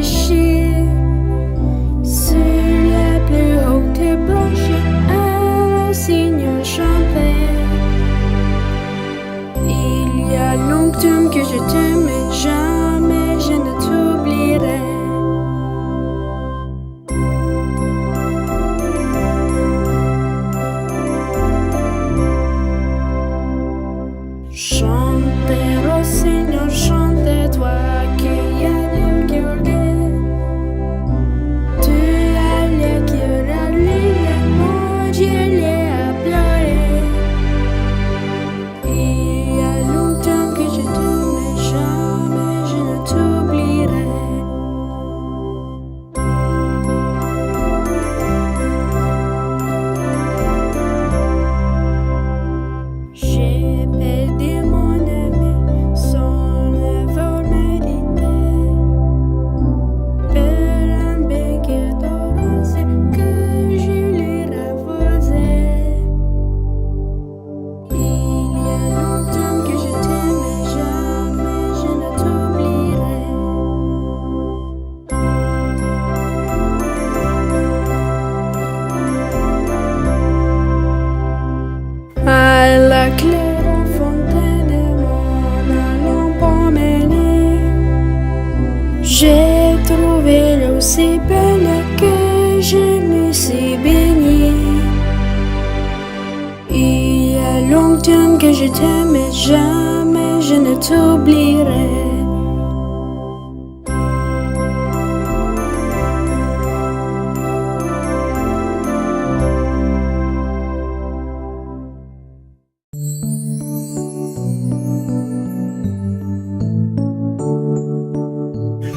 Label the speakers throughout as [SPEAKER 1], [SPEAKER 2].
[SPEAKER 1] réfléchir sur les plus hautes branches, un rossignol chantait. Il y a longtemps que je t'aime, mais jamais je ne t'oublierai. Chantez, rossignol, chantez, toi qui as du cœur gai. Tu as le cœur à lire, mon Dieu l'ai à pleurer. Il y a longtemps que je t'aime, mais jamais je ne t'oublierai. J'ai perdu mon ami sans l'avoir mérité. Per un béquet d'orange que je lui revolais. Il y a longtemps que je t'aime, mais jamais je ne t'oublierai. À la claire en fontaine, mon allant promener, j'ai trouvé l'eau si belle que je me suis baignée. Il y a longtemps que je t'aime, mais jamais je ne t'oublierai.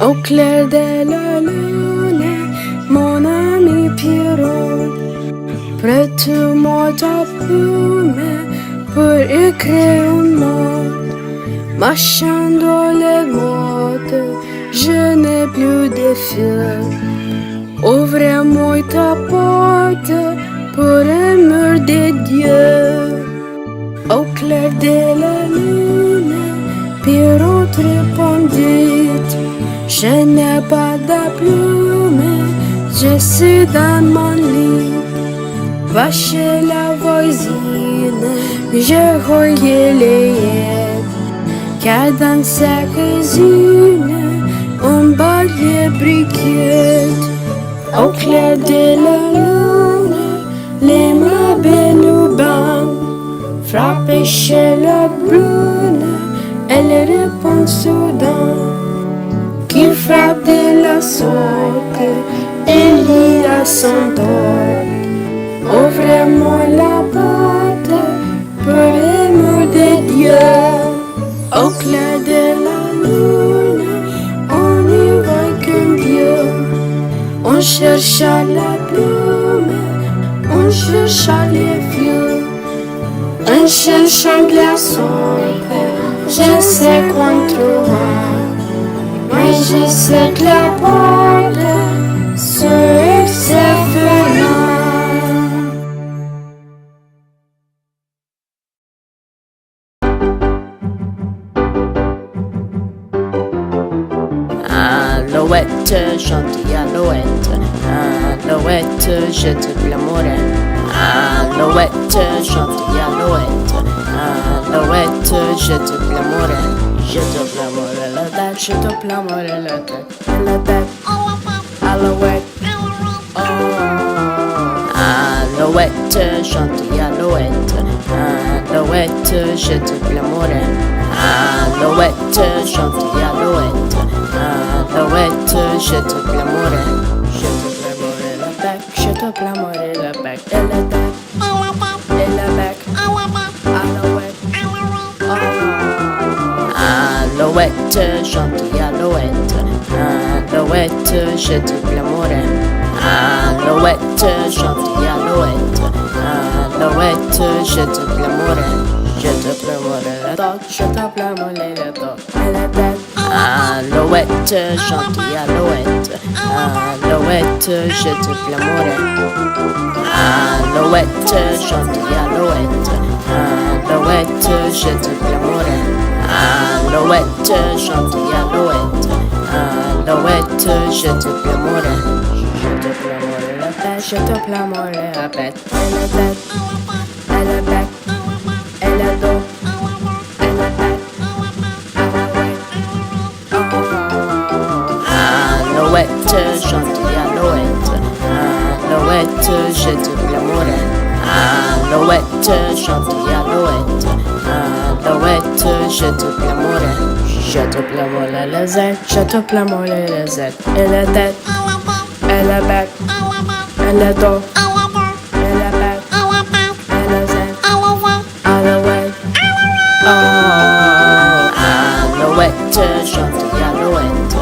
[SPEAKER 1] Au clair de la lune, mon ami Pierrot, prête-moi ta plume pour écrire un mot. Marchant dans les modes, je n'ai plus de fil. Ouvre-moi ta porte pour l'amour de Dieu. Au clair de la lune, Pierrot répondit: je n'ai pas de plume, je suis dans mon lit. Va chez la voisine, je recueille les aides, car dans sa cuisine, on bat les briquettes. Au clair de la lune, les meubles nous bandent, frappent chez la brune, elle répond soudain. Qui frappe de la sorte, il y a son tort. Ouvre-moi la porte pour l'amour de Dieu. Au clair de la lune, on y voit qu'un Dieu. On chercha la plume, on chercha les vieux. En cherchant la sorte, je sais qu'on trouvera. Mais je sais que la porte se ferma.
[SPEAKER 2] Alouette, gentille alouette, alouette, je te blâmerai. Alouette, gentille alouette, alouette, je te blâmerai. Je te blâmerai la tête, je te blâmerai la tête, alouette, oh. Alouette, gentille alouette, alouette, je te blâmerai. Alouette, gentille alouette, alouette, je te blâmerai. Je te blâmerai le bec, je te blâmerai le bec et le bec, et le bec, alouette, oh. Alouette, gentille alouette, alouette, je te blâmerai. Alouette, gentille alouette, alouette, je te blâmerai. Je te blâmerai la tête, je te blâmerai la tête et la tête. Alouette, gentille alouette, alouette, je te blâmerai. Alouette, gentille alouette, alouette, je te blâmerai. Alouette, gentille alouette, alouette, L'alouette jette de l'amour. Jette de l'amour et la bête. Jette de l'amour et la bête. Elle est bête. Elle est bête. Elle est dos. Elle est bête. Alouette, gentille alouette. Alouette, jette de l'amour. Alouette, gentille alouette. Alouette, jette de l'amour. Jette de l'amour et la zette. Jette de l'amour et la zette. Elle est tête. Elle est bête. Elle est dos. Elle est bête. Elle est zette. Alouette. Alouette, gentille alouette.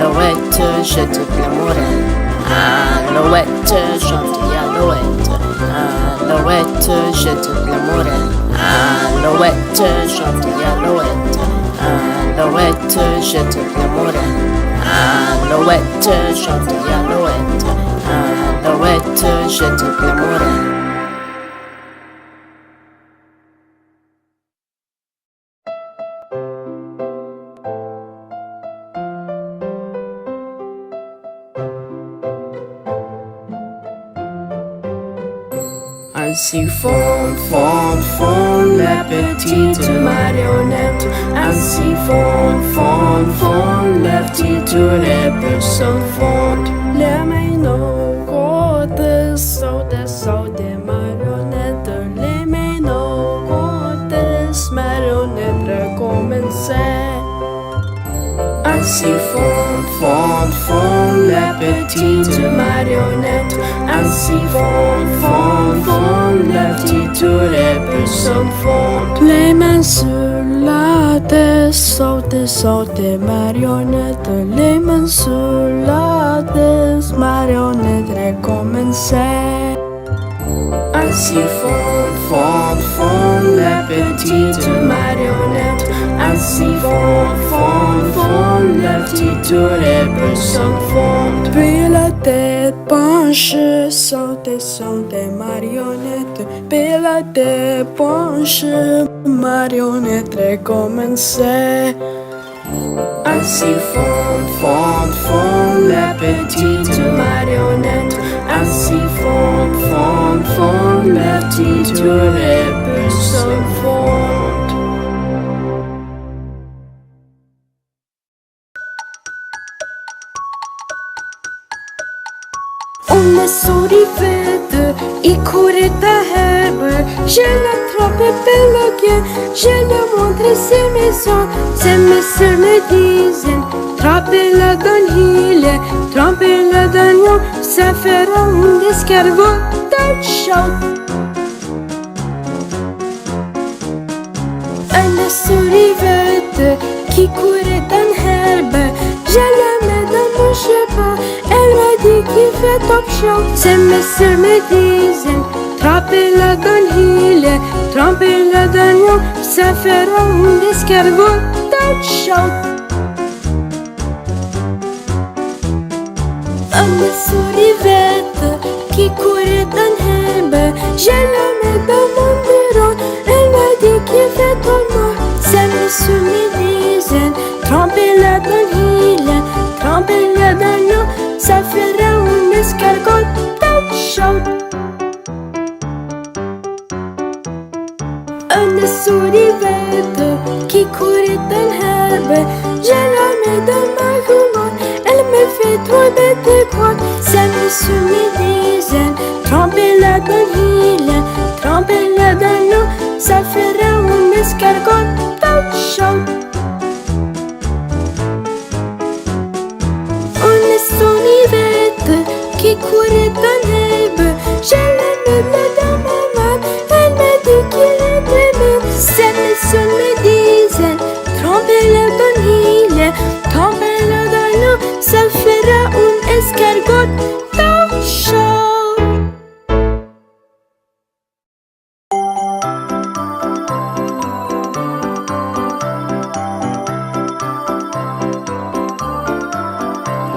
[SPEAKER 2] Alouette, jette de l'amour. Alouette, gentille alouette. Alouette, jette de l'amour. Alouette, gentille alouette. Alouette, jette de l'amour. Alouette, gentille alouette. Alouette, jette de l'amour. Ainsi fond, fond, fond, la petite marionnette. Ainsi fond, fond, fond, la petite les personnes fondent. Les mains au côté, saute des marionnettes. Les mains au côté, marionnettes recommencer. Ainsi fond, fond, fond, la petite marionnette. Ainsi fond, fond, fond, la petite les personnes fondent. Les mains sur la tête, saute des marionnettes. Les mains sur la tête, marionnettes recommencer. Ainsi fond, fond, fond, la petite marionnette. Ainsi fond, fond, fond, la petite les personnes fondent. Puis la tête penchée, saute des marionnettes. Puis la tête penchée, marionnette recommencer. Ainsi fond, fond, fond, la petite marionnette. Ainsi fond, fond, fond, la petite les personnes fondent. On est sur rivette, il courait à herbe. Je l'attrape pellequin, je lui montre ses maisons. Ses messieurs me disent, trempez-la dans l'île, trempez-la dans l'eau, ça fera un escargot dans le chaud. On est sur rivette, qui courait dans l'herbe. Je la mets dans mon cheval, elle m'a dit qu'il fait top show. Ces messieurs me disent, trempez-la dans l'île, trempez-la dans l'eau, ça fera un escargot dans le chaud. On est sur rivette, qui courait dans l'herbe. Je la mets dans mon bureau, elle m'a dit qu'il fait top noir. Ces messieurs me disent, trempez-la dans l'île, trempez-la dans l'eau, ça fera un escargot dans le chaud. On est sur rivette, qui courait dans l'herbe. Je la mets dans ma roulotte, elle me fait trop bête et quoi. Ces messieurs me disent, trempez-la dans l'île, trempez-la dans l'eau, ça fera un escargot dans le chaud. Qui courait dans l'herbe, je la mets dans ma main, elle m'a dit qu'il est très bien. Ces messieurs me disent, trempez-la dans l'île, trempez-la dans l'eau, ça fera un escargot dans le chaud.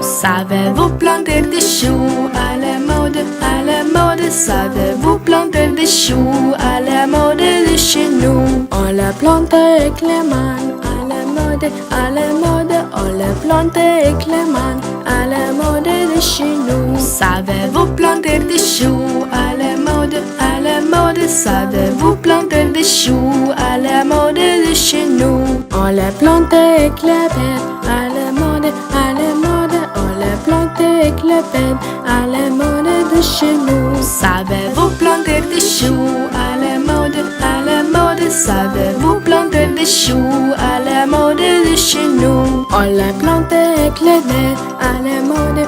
[SPEAKER 2] Savez-vous planter des choux à la mode, à la mode? Savez-vous planter des choux à la mode de chez nous? On la plante avec les mains, à la mode
[SPEAKER 1] à la mode, oh les plantes et clémentes, à la mode de chez nous. Savez-vous planter des choux à la mode, savez-vous planter des choux à la mode de chez nous? On les plante avec les bêtes, à la mode, on les plante avec les bêtes, à la mode de chez nous. Savez-vous planter des choux à la mode, savez-vous planter des choux à la mode de chez nous? On les plante avec les bêtes, à la mode,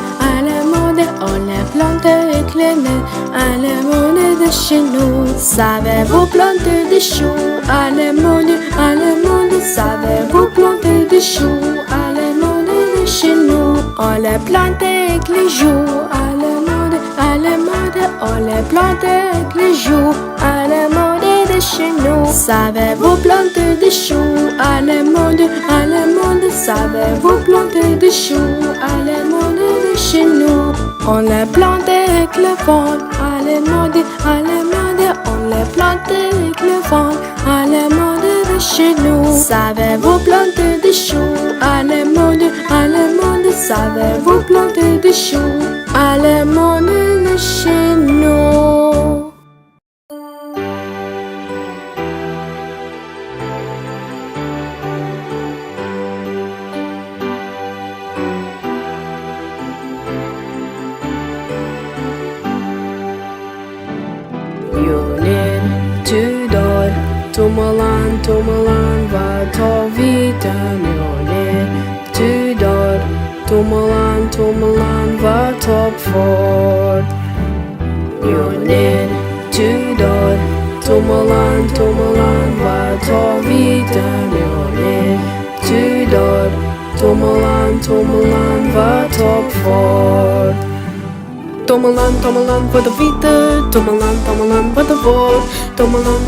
[SPEAKER 1] on les plante avec les bêtes, à la mode de chez nous. Savez-vous planter des choux à la mode, savez-vous planter des choux à la mode de chez nous? On les plante avec les joues à la mode, on les plante avec les joues à la mode de chez nous. Savez-vous planter des choux à la mode, savez-vous planter des choux à la mode de chez nous? On les plante avec le vent à la mode, on les plante avec le vent à la mode de chez nous. Savez-vous planter des choux à la mode, savez-vous planter des choux à la mode de chez nous?
[SPEAKER 2] Tudor, Tomalan va ta vitaminer. Tudor, Tomalan va top for. Tudor, Tomalan va ta vitaminer. Tudor, Tomalan va top for. Tomalan for the vita, Tomalan for the four. Tomalan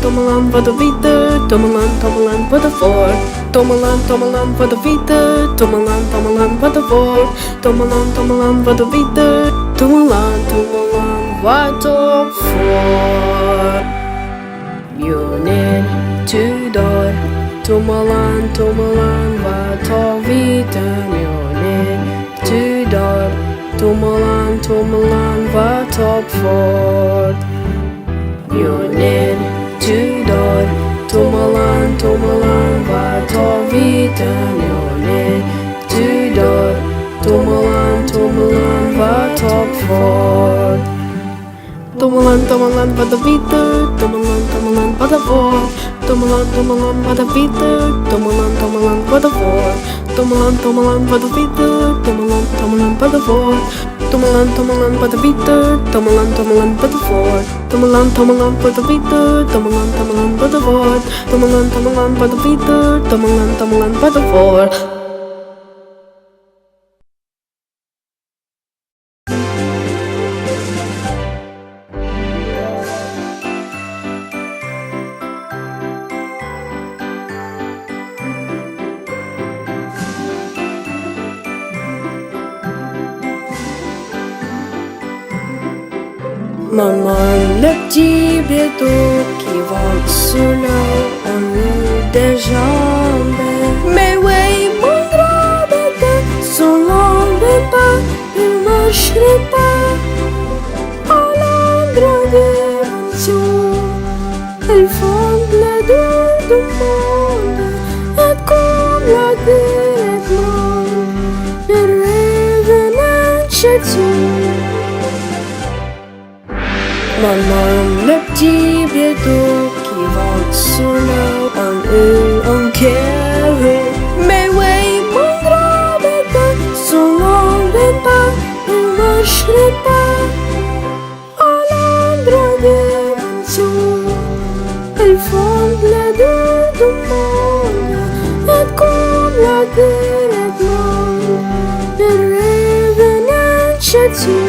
[SPEAKER 2] for the vita, Tomalan for the four. Tomalan for the vita, Tomalan for the four. Tomalan for the vita, Tomalan for the four. Tudor, Tomalan va ta vitaminer. Tudor, Tomalan va top for. Tudor, Tomalan va ta vitaminer. Tudor, Tomalan va top for. Tomalan for the vita, Tomalan for the four. Tomalan for the vita, Tomalan for the four. Tomalan for the vita, Tomalan for the four. Tomalan for the vita, Tomalan for the four. Tomalan for the vita, Tomalan for the four. Tomalan for the vita, Tomalan for the four. Maman, le petit bateau qui vole sous l'eau, on eut des jambes. Mais oui, mon grand bateau, son l'enlève pas, il marcherait pas. À l'endroit des mentions, elles font le dos du monde, et comme la terre monde, le rêve n'a château. Maman, le petit bateau qui vole sous l'eau, en eut un carré. Mais oui, mon grand bateau, son l'enlève pas, il marcherait pas. À l'endroit des mentions, elles font le dos du monde, et comme la terre est blonde, le rêve n'a château.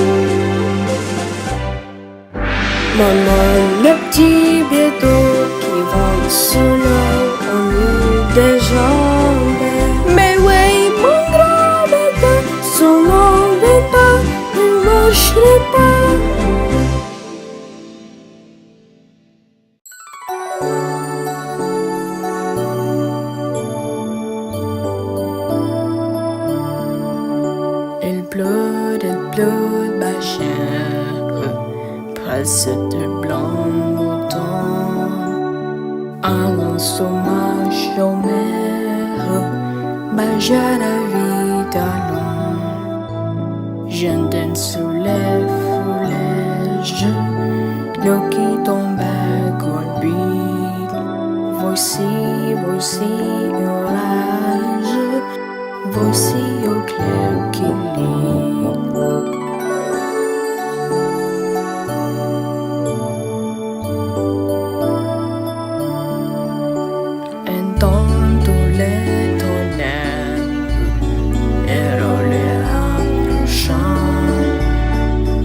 [SPEAKER 2] Maman, le petit bateau qui vole sous l'eau, on eut des jambes. Mais oui, mon grand bateau, son l'enlève pas, il marcherait bleu de bachère, presse de blanc mouton, allant sommeil chômère, bachère la vie d'allons, jeune d'un soleil foulège, l'eau qui tombe à Goulbit, voici orage, voici au clair qui lit. Entendo les tonnerres et rouler un chant,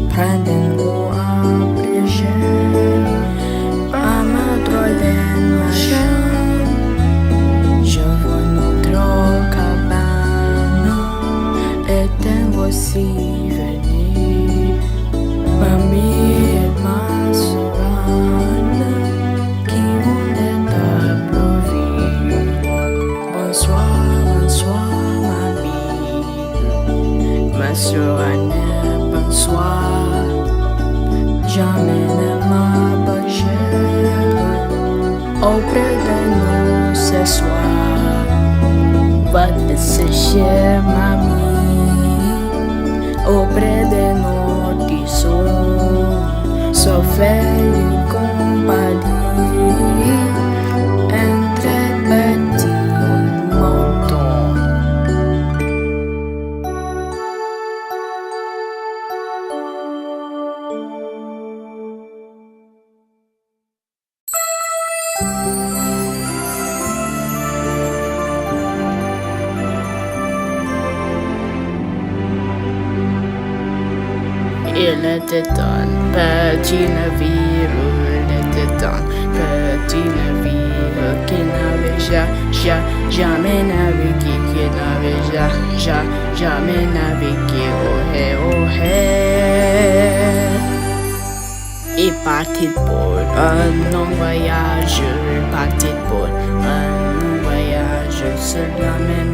[SPEAKER 2] prendez-nous un plaisir, pas ma drôle machin. Je vois notre cabane et t'en voici venir, mamie et ma sourane qui vont être applaudis. Bonsoir, mamie, ma sourane, bonsoir. J'amène ma bachère auprès de nous ce soir. Va te sécher, mamie, auprès de nos tisons, sauf une compagnie, un très petit mouton. Il était un petit navire, il était un petit navire qui n'avait jamais navigué, qui n'avait jamais navigué, oh hey, oh hey. Il partit pour un long voyage, il partit pour un long voyage sur la mer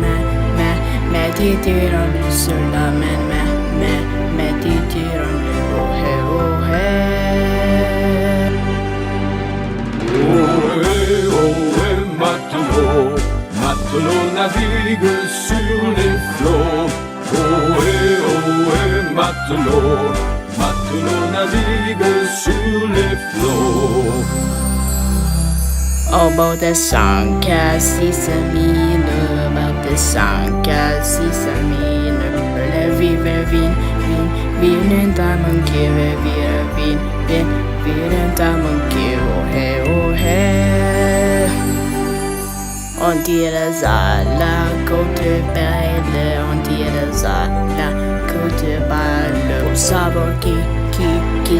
[SPEAKER 2] Méditerranée, sur la mer Méditerranée, oh hey, oh hey.
[SPEAKER 3] Oh hey, matelot navigue sur les flots. Oh hey, matelot navigue sur les flots.
[SPEAKER 2] Au bord des 5 à 6 mille, au bord des 5 à 6 mille, le vin, un manqué, vin, un manqué, oh hey, oh hey. On dirait à la côte belle, on dirait à la côte belle, pour savoir qui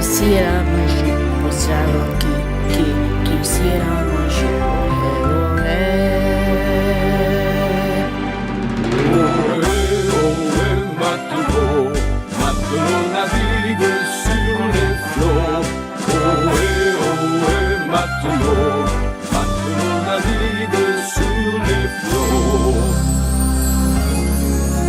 [SPEAKER 2] sera mangé, pour savoir qui sera mangé, oh hey, oh hey.
[SPEAKER 3] Matelot navigue sur les flots. Oh hey, matelot navigue sur les flots.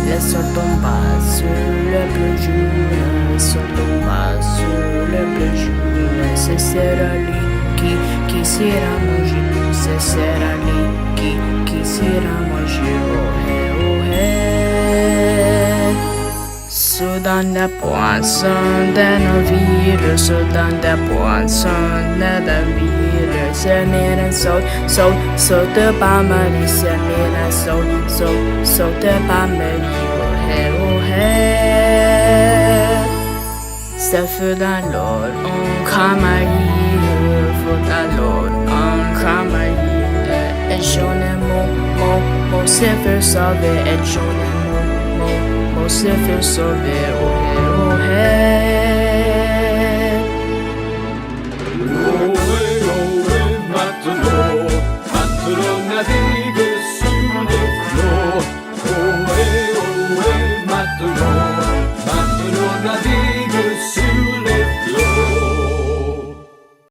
[SPEAKER 2] Le sol tomba sur le bleu jour, le sol tomba sur le bleu jour. Ce sera lui qui sera mangé, ce sera lui qui sera mangé, oh hey, oh hey. Soudain la poisson d'un navire, soudain la poisson d'un navire, se met un saute pas Marie, se met un saute pas Marie, oh hey, oh hey. Ça fut dans l'eau, on cramaille, faut dans l'eau, on cramaille, et j'en ai mon se fait sauver, et j'en ai mon se fait sauver, oh hey, oh hey.